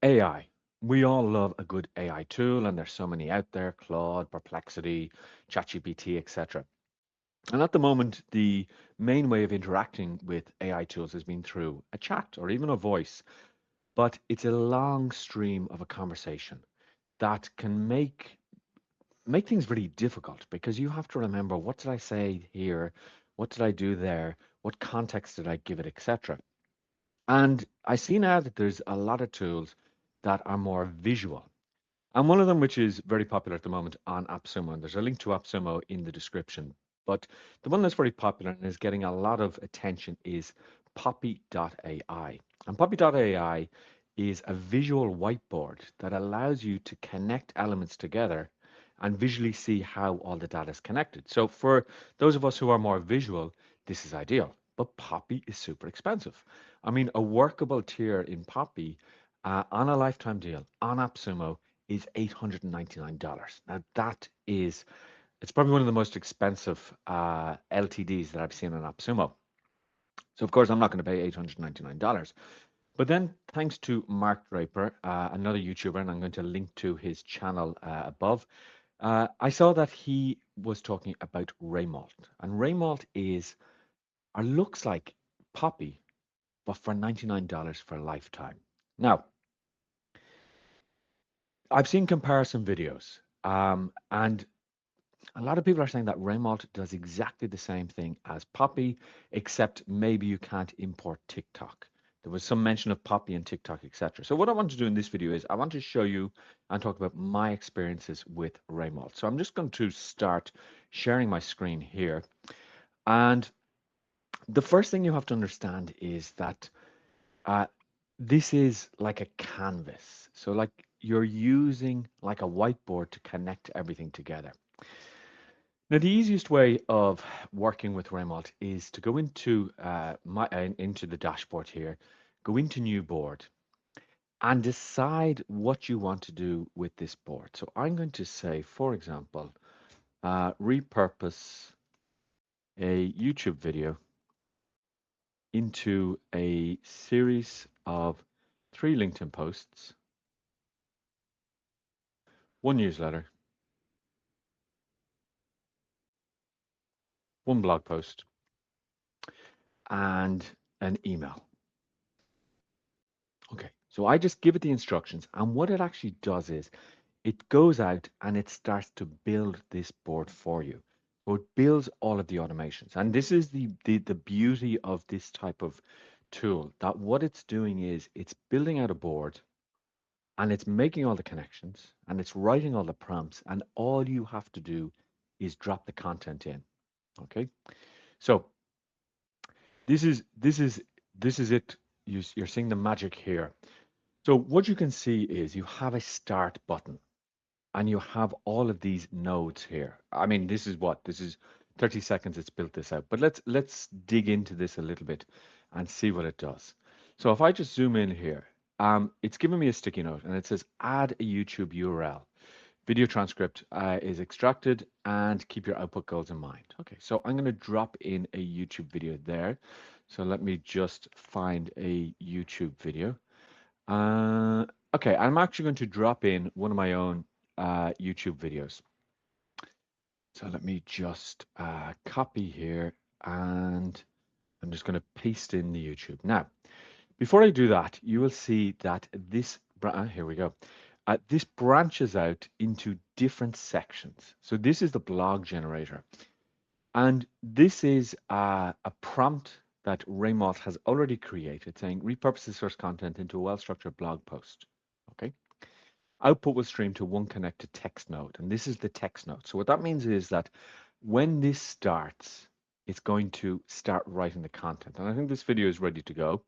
AI. We all love a good AI tool, and there's so many out there: Claude, Perplexity, ChatGPT, etc. And at the moment, the main way of interacting with AI tools has been through a chat or even a voice, but it's a long stream of a conversation that can make things really difficult because you have to remember, what did I say here? What did I do there? What context did I give it, etc. And I see now that there's a lot of tools that are more visual. And one of them, which is very popular at the moment on AppSumo, and there's a link to AppSumo in the description. But the one that's very popular and is getting a lot of attention is Poppy.ai. And Poppy.ai is a visual whiteboard that allows you to connect elements together and visually see how all the data is connected. So for those of us who are more visual, this is ideal. But Poppy is super expensive. I mean, a workable tier in Poppy on a lifetime deal on AppSumo is $899. Now it's probably one of the most expensive LTDs that I've seen on AppSumo. So of course I'm not going to pay $899. But then thanks to Mark Draper, another YouTuber, and I'm going to link to his channel above, I saw that he was talking about Ramalt. And Ramalt is, or looks like Poppy, but for $99 for a lifetime. Now, I've seen comparison videos, and a lot of people are saying that Ramalt does exactly the same thing as Poppy, except maybe you can't import TikTok. There was some mention of Poppy and TikTok, etc. So what I want to do in this video is I want to show you and talk about my experiences with Ramalt. So I'm just going to start sharing my screen here. And the first thing you have to understand is that uh, this is like a canvas. So like you're using like a whiteboard to connect everything together. Now, the easiest way of working with Ramalt is to go into into the dashboard here, go into new board, and decide what you want to do with this board. So I'm going to say, for example, repurpose a YouTube video into a series of 3 LinkedIn posts, 1 newsletter, 1 blog post, and an email. Okay, so I just give it the instructions, and what it actually does is it goes out and it starts to build this board for you. So it builds all of the automations. And this is the beauty of this type of tool, that what it's doing is it's building out a board and it's making all the connections and it's writing all the prompts, and all you have to do is drop the content in. Okay, so this is this is this is it. You're seeing the magic here. So what you can see is you have a start button and you have all of these nodes here. I mean, this is 30 seconds it's built this out. But let's dig into this a little bit and see what it does. So if I just zoom in here, it's giving me a sticky note and it says add a YouTube URL. Video transcript is extracted and keep your output goals in mind. Okay, so I'm going to drop in a YouTube video there. So let me just find a YouTube video. Uh, okay, I'm actually going to drop in one of my own YouTube videos. So let me just copy here, and I'm just going to paste in the YouTube. Now, before I do that, you will see that this, here we go. This branches out into different sections. So this is the blog generator. And this is a prompt that Ramalt has already created, saying repurpose the source content into a well-structured blog post. Okay. Output will stream to one connected text node, and this is the text node. So what that means is that when this starts, it's going to start writing the content. And I think this video is ready to go.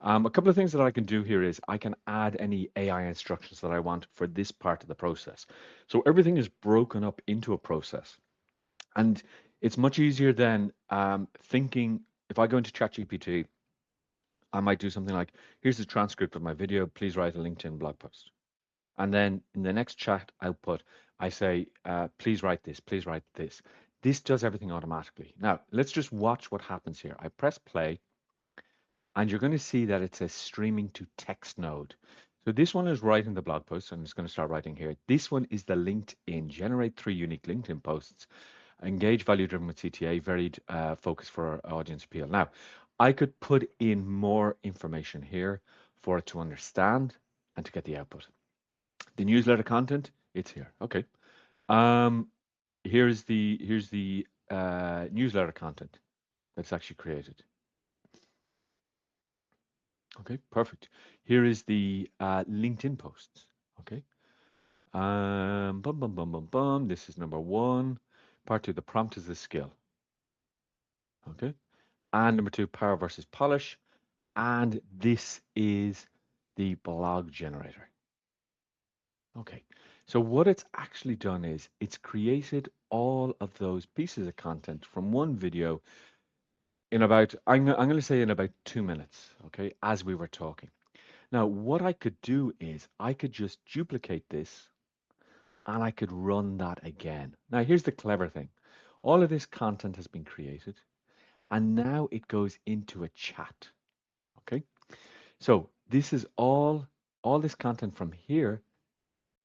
A couple of things that I can do here is I can add any AI instructions that I want for this part of the process. So everything is broken up into a process. And it's much easier than thinking, if I go into ChatGPT, I might do something like, here's the transcript of my video, please write a LinkedIn blog post. And then in the next chat output, I say, please write this, please write this. This does everything automatically. Now, let's just watch what happens here. I press play, and you're going to see that it says streaming to text node. So this one is writing the blog post. I'm just going to start writing here. This one is the LinkedIn. Generate 3 unique LinkedIn posts. Engage value driven with CTA. Varied focus for our audience appeal. Now, I could put in more information here for it to understand and to get the output. The newsletter content, it's here. Okay. Um, here's the newsletter content that's actually created. Okay, perfect. Here is the LinkedIn posts. Okay. Bum, bum, bum, bum, bum. This is number one. Part two, the prompt is the skill. Okay. And number two, power versus polish. And this is the blog generator. Okay. So what it's actually done is it's created all of those pieces of content from one video in about, I'm going to say in about 2 minutes. Okay. As we were talking. Now, what I could do is I could just duplicate this and I could run that again. Now, here's the clever thing. All of this content has been created and now it goes into a chat. Okay. So this is all this content from here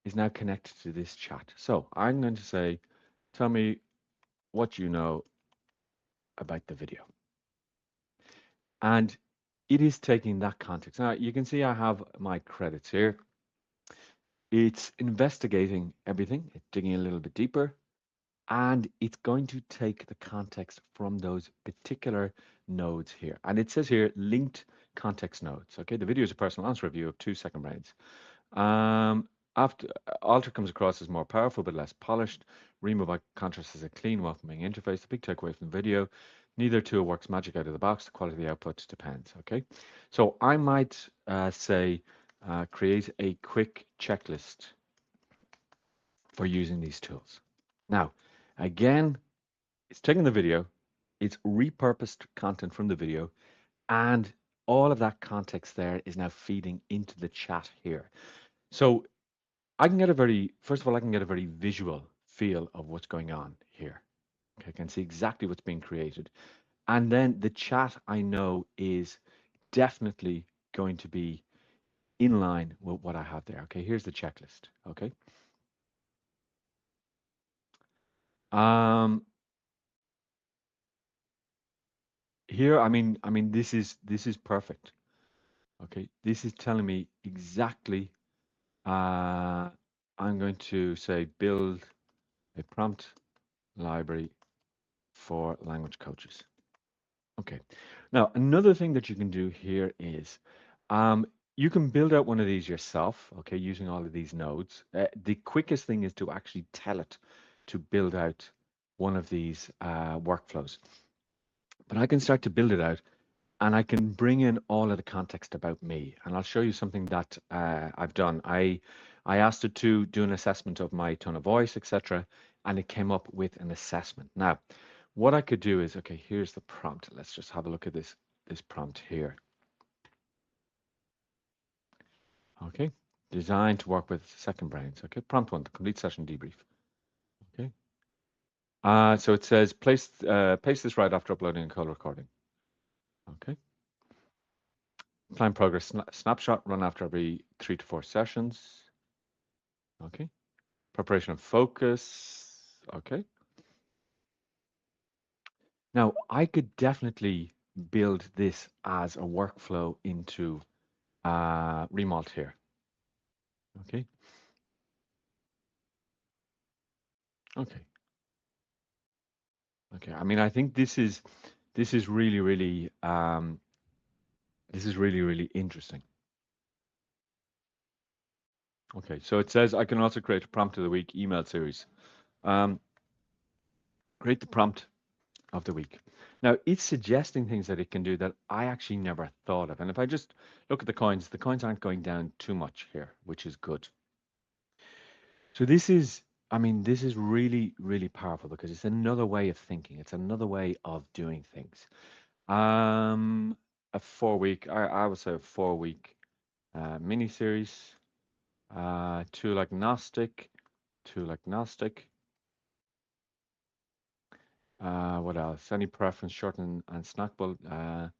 is now connected to this chat. So I'm going to say, tell me what you know about the video. And it is taking that context. Now you can see I have my credits here. It's investigating everything, it's digging a little bit deeper, and it's going to take the context from those particular nodes here. And it says here linked context nodes. Okay, the video is a personal answer review of 2 second brains. After Alter comes across as more powerful but less polished. Remove by contrast is a clean, welcoming interface. The big takeaway from the video: neither tool works magic out of the box. The quality of the output depends. Okay, so I might say create a quick checklist for using these tools. Now, again, it's taking the video, it's repurposed content from the video, and all of that context there is now feeding into the chat here. So I can get a very, first of all, I can get a very visual feel of what's going on here. Okay, I can see exactly what's being created. And then the chat I know is definitely going to be in line with what I have there. Okay, here's the checklist. Okay. Um, here, I mean, this is perfect. Okay, this is telling me exactly. I'm going to say build a prompt library for language coaches. Okay. Now, another thing that you can do here is you can build out one of these yourself, okay, using all of these nodes. The quickest thing is to actually tell it to build out one of these workflows. But I can start to build it out and I can bring in all of the context about me. And I'll show you something that I've done. I asked it to do an assessment of my tone of voice, etc., and it came up with an assessment. Now, what I could do is, okay, here's the prompt. Let's just have a look at this prompt here. Okay, designed to work with second brains. Okay, prompt one, the complete session debrief. Okay, so it says paste this right after uploading a call recording. Okay. Plan progress snapshot run after every 3 to 4 sessions. Okay. Preparation of focus. Okay. Now I could definitely build this as a workflow into Ramalt here. Okay. Okay. Okay. I mean, I think this is really interesting. Okay. So it says I can also create a prompt of the week email series. Um, create the prompt of the week. Now, it's suggesting things that it can do that I actually never thought of. And if I just look at the coins aren't going down too much here, which is good. So this is really powerful because it's another way of thinking. It's another way of doing things. Um, a 4 week, I would say a 4 week mini series, tool agnostic, tool agnostic. What else? Any preference, short and snackable,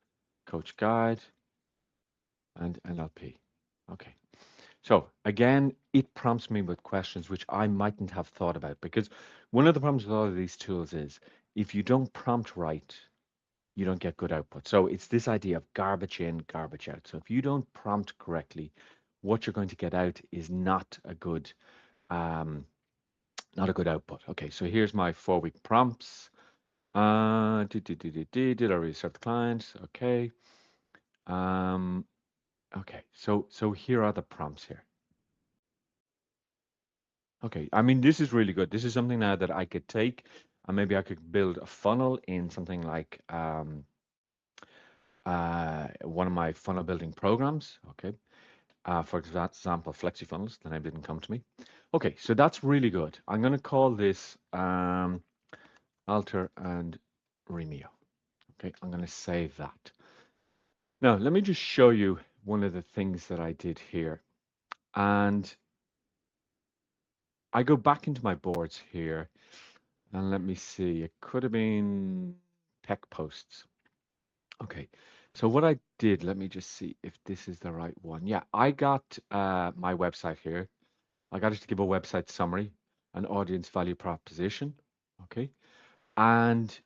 coach guide, and NLP. Okay. So again, it prompts me with questions which I mightn't have thought about because one of the problems with all of these tools is if you don't prompt right, you don't get good output. So it's this idea of garbage in, garbage out. So if you don't prompt correctly, what you're going to get out is um, not a good output. Okay, so here's my 4-week prompts. Did I restart the client? Okay. Um, okay. So here are the prompts here. Okay. I mean, this is really good. This is something now that I could take and maybe I could build a funnel in something like one of my funnel building programs. Okay. For example, Flexi Funnels. The name didn't come to me. Okay. So that's really good. I'm going to call this Alter and Remio. Okay. I'm going to save that. Now, let me just show you one of the things that I did here. And I go back into my boards here and let me see. It could have been tech posts. Okay. So what I did, let me just see if this is the right one. Yeah, I got my website here. I got it to give a website summary, an audience value proposition. Okay. And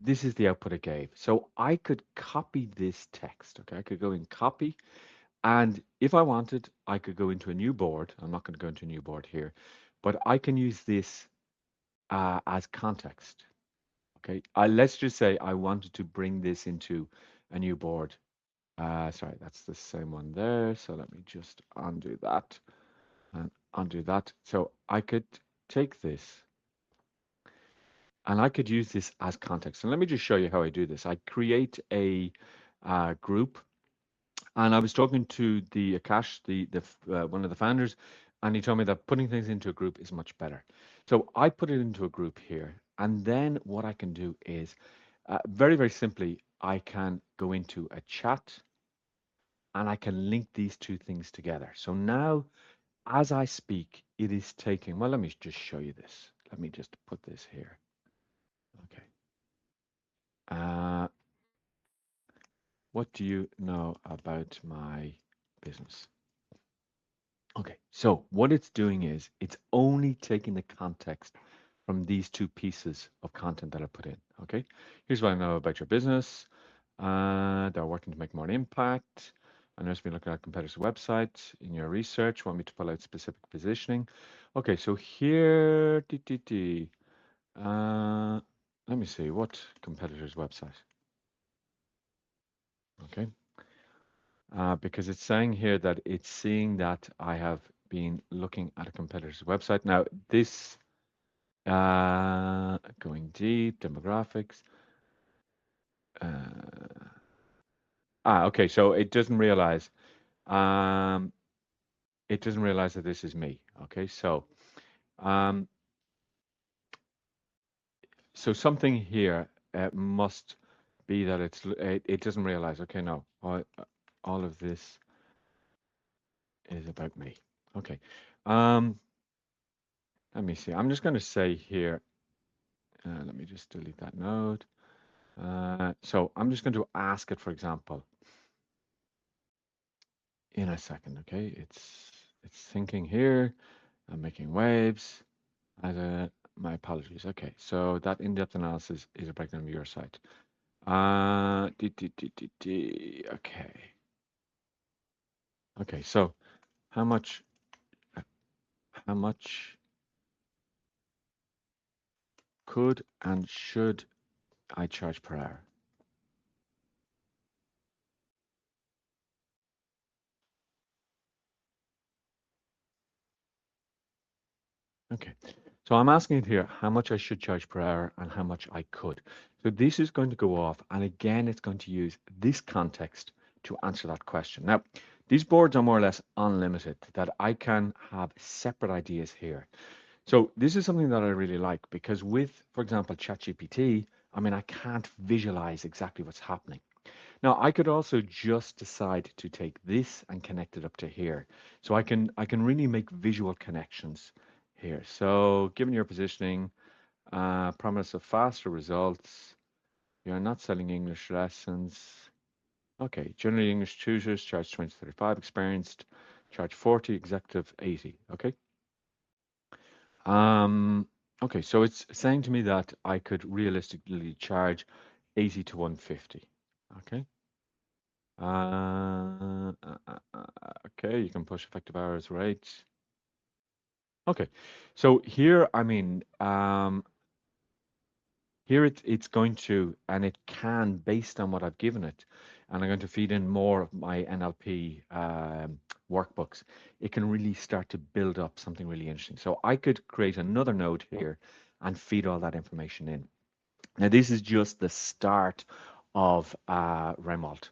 this is the output it gave. So I could copy this text. Okay. I could go in copy. And if I wanted, I could go into a new board. I'm not going to go into a new board here, but I can use this as context. Okay, let's just say I wanted to bring this into a new board. Sorry, that's the same one there. So let me just undo that and undo that. So I could take this and I could use this as context. And let me just show you how I do this. I create a group. And I was talking to the Akash, one of the founders, and he told me that putting things into a group is much better. So I put it into a group here, and then what I can do is very, very simply, I can go into a chat and I can link these two things together. So now, as I speak, it is taking, well, let me just show you this. Let me just put this here. Okay. Uh, what do you know about my business? Okay, so what it's doing is it's only taking the context from these two pieces of content that I put in. Okay, here's what I know about your business. They're working to make more impact. I noticed me looking at competitors' website in your research. Want me to pull out specific positioning? Okay, so here, let me see what competitor's website. Okay, because it's saying here that it's seeing that I have been looking at a competitor's website. Now, this going deep, demographics. Uh, okay, so um, it doesn't realize that this is me. Okay, um, so something here must be that it doesn't realize. Okay, no, all of this is about me. Okay, um, let me see. I'm just going to say here. Let me just delete that node. So I'm just going to ask it, for example, in a second. Okay, it's thinking here. I'm making waves. My apologies. Okay, so that in-depth analysis is a breakdown of your site. Okay. Okay, so how much how much could and should I charge per hour? Okay, so I'm asking it here how much I should charge per hour and how much I could. So this is going to go off, and again, it's going to use this context to answer that question. Now, these boards are more or less unlimited, that I can have separate ideas here. So this is something that I really like because with, for example, ChatGPT, I mean, I can't visualize exactly what's happening. Now, I could also just decide to take this and connect it up to here. So I can really make visual connections here. So given your positioning, promise of faster results, you're not selling English lessons. Okay, generally English tutors, charge 20 to 35, experienced. charge 40, executive 80. Okay. Um, okay, so it's saying to me that I could realistically charge 80 to 150. Okay. Okay, you can push effective hours rate. Okay, so here, I mean, here it's going to, and it can, based on what I've given it, and I'm going to feed in more of my NLP workbooks, it can really start to build up something really interesting. So I could create another node here and feed all that information in. Now, this is just the start of Ramalt.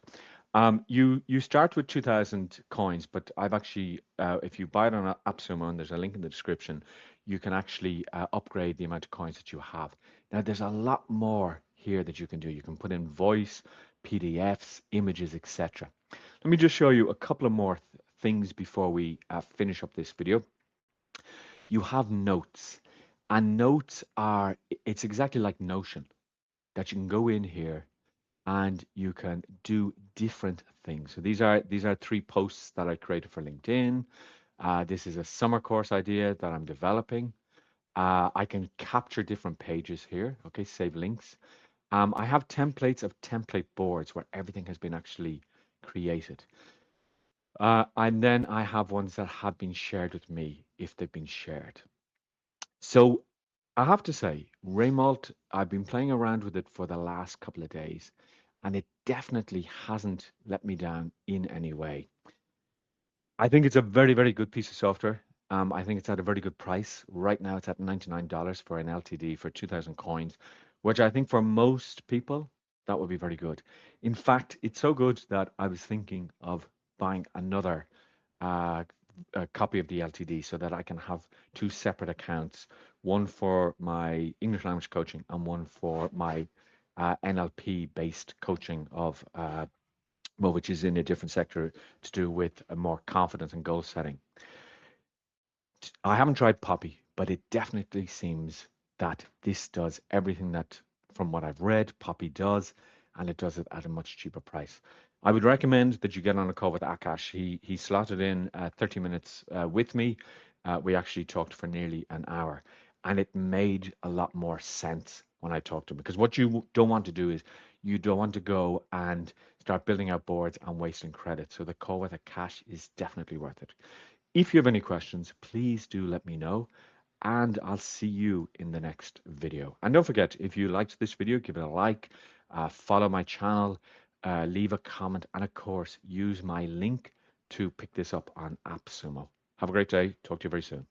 You start with 2,000 coins, but I've actually, if you buy it on AppSumo, and there's a link in the description, you can actually upgrade the amount of coins that you have. Now, there's a lot more here that you can do. You can put in voice, PDFs, images, etc. Let me just show you a couple of more things before we finish up this video. You have notes, and notes are, it's exactly like Notion, that you can go in here and you can do different things. So these are 3 posts that I created for LinkedIn. This is a summer course idea that I'm developing. I can capture different pages here. Okay, save links. I have templates of template boards where everything has been actually created. And then I have ones that have been shared with me if they've been shared. So I have to say, Raymalt, I've been playing around with it for the last couple of days, and it definitely hasn't let me down in any way. I think it's a very, very good piece of software. I think it's at a very good price. Right now, it's at $99 for an LTD for 2,000 coins, which I think for most people, that would be very good. In fact, it's so good that I was thinking of buying another uh, a copy of the LTD so that I can have 2 separate accounts, one for my English language coaching and one for my NLP based coaching of well, which is in a different sector to do with a more confidence and goal setting. I haven't tried Poppy, but it definitely seems that this does everything that, from what I've read, Poppy does, and it does it at a much cheaper price. I would recommend that you get on a call with Akash. He slotted in 30 minutes with me. We actually talked for nearly an hour, and it made a lot more sense when I talked to him. Because what you don't want to do is you don't want to go and start building out boards and wasting credit. So the call with Akash is definitely worth it. If you have any questions, please do let me know, and I'll see you in the next video. And don't forget, if you liked this video, give it a like, follow my channel, leave a comment, and of course, use my link to pick this up on AppSumo. Have a great day. Talk to you very soon.